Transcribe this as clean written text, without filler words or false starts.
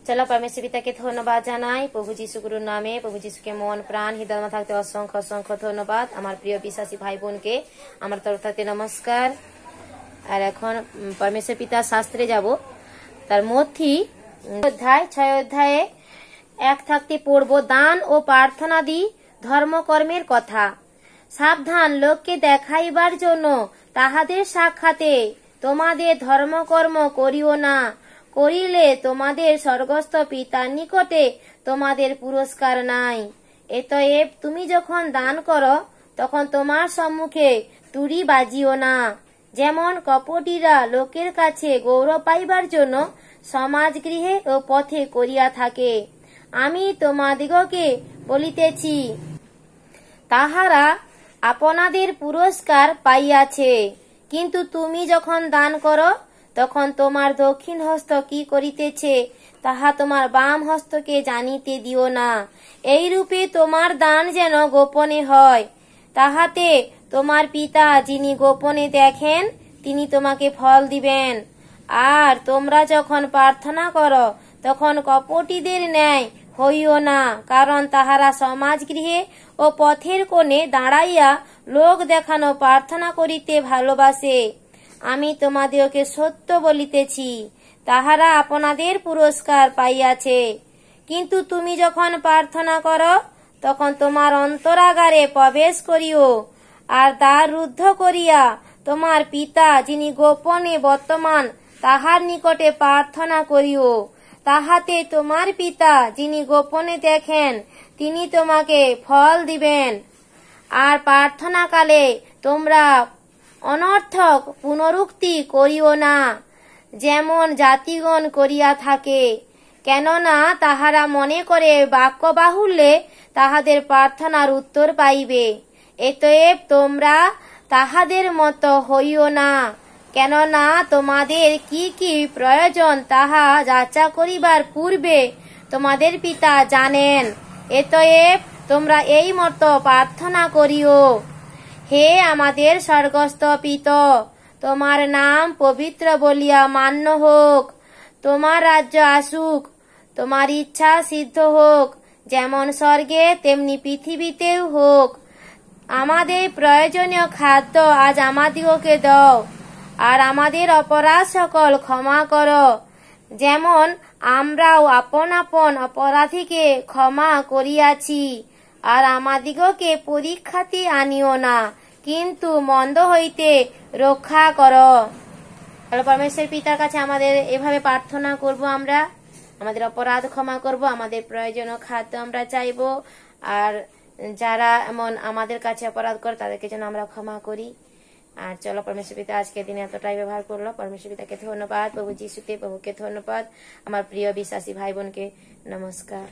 चलो परमेश्वर पिता के धन्यवाद জানাই প্রভু যিশু গুরুর নামে। প্রভু যিশুকে মন প্রাণ হৃদয় থাকতে অসংখ্য অসংখ্য ধন্যবাদ। আমার প্রিয় বিশ্বাসী ভাই বোনকে আমার তরফ থেকে নমস্কার। আর এখন পরমেশ্বর পিতা শাস্ত্রে যাব। তার মধ্যে অধ্যায় 6 অধ্যায়ে 1 থাকতে পড়ব দান ও প্রার্থনাদি ধর্মকর্মের কথা। সাবধান, লোককে দেখাইবার জন্য তাহাদের সাক্ষাতে তোমাদের ধর্মকর্ম করিও না, করিলে তোমাদের স্বর্গস্থ পিতার নিকটে তোমাদের পুরস্কার নাই। এতএব তুমি যখন দান করো তখন তোমার সম্মুখে তুড়ি বাজিও না, যেমন কপটীরা লোকের কাছে গৌরব পাইবার জন্য সমাজ গৃহে ও পথে করিয়া থাকে। আমি তোমাদিগকে বলিতেছি, তাহারা আপনাদের পুরস্কার পাইয়াছে। কিন্তু তুমি যখন দান করো তখন তোমার দক্ষিণ হস্ত কি করিতেছে তাহা তোমার বাম হস্তকে জানিতে দিও না। এইরূপে তোমার দান যেন গোপনে হয়, তাহাতে তোমার পিতা যিনি গোপনে দেখেন তিনি তোমাকে ফল দিবেন। আর তোমরা যখন প্রার্থনা করো তখন কপটীদের ন্যায় হইও না, কারণ তাহারা সমাজ গৃহে ও পথের কোণে দাঁড়াইয়া লোক দেখানো প্রার্থনা করিতে ভালোবাসে। আমি তোমাদেরকে সত্য বলিতেছি, তাহারা আপনাদের পুরস্কার পাইয়াছে। কিন্তু তুমি যখন প্রার্থনা করো তখন তোমার অন্তরাগারে প্রবেশ করিও, আর দ্বার রুদ্ধ করিয়া তোমার পিতা যিনি গোপনে বর্তমান তাহার নিকটে প্রার্থনা করিও। তাহাতে তোমার পিতা যিনি গোপনে দেখেন তিনি তোমাকে ফল দিবেন। আর প্রার্থনাকালে তোমরা অনর্থক পুনরুক্তি করিও না, যেমন জাতিগণ করিয়া থাকে, কেননা তাহারা মনে করে বাক্য বাহুল্যে তাহাদের প্রার্থনার উত্তর পাইবে। এতএব তোমরা তাহাদের মতো হইও না, কেননা তোমাদের কি কি প্রয়োজন তাহা যাচা করিবার পূর্বে তোমাদের পিতা জানেন। এতএব তোমরা এই মতো প্রার্থনা করিও, হে আমাদের স্বর্গস্থ পিতা, তোমার নাম পবিত্র বলিয়া মান্য হোক, তোমার রাজ্য আসুক, তোমার ইচ্ছা সিদ্ধ হোক, যেমন স্বর্গে তেমনি পৃথিবীতেও হোক। আমাদের প্রয়োজনীয় খাদ্য আজ আমাদিগকে দাও, আর আমাদের অপরাধ সকল ক্ষমা করো, যেমন আমরাও আপন আপন অপরাধীকে ক্ষমা করিয়াছি। আর আমাদিগকে পরীক্ষাতে আনিও না, কিন্তু মন্দ হইতে রক্ষা করো। পরমেশ্বর পিতার কাছে আমাদের এভাবে প্রার্থনা করব, আমরা আমাদের অপরাধ ক্ষমা করব, আমাদের প্রয়োজনীয় খাদ্য আমরা চাইব, আর যারা এমন আমাদের কাছে অপরাধ করে তাদেরকে যেন আমরা ক্ষমা করি। আর চলো, পরমেশ্বর পিতা আজকে দিনে এতটাই ব্যবহার করলো। পরমেশ্বর পিতাকে ধন্যবাদ, প্রভু যিশুতে প্রভুকে ধন্যবাদ, আমার প্রিয় বিশ্বাসী ভাই বোনকে নমস্কার।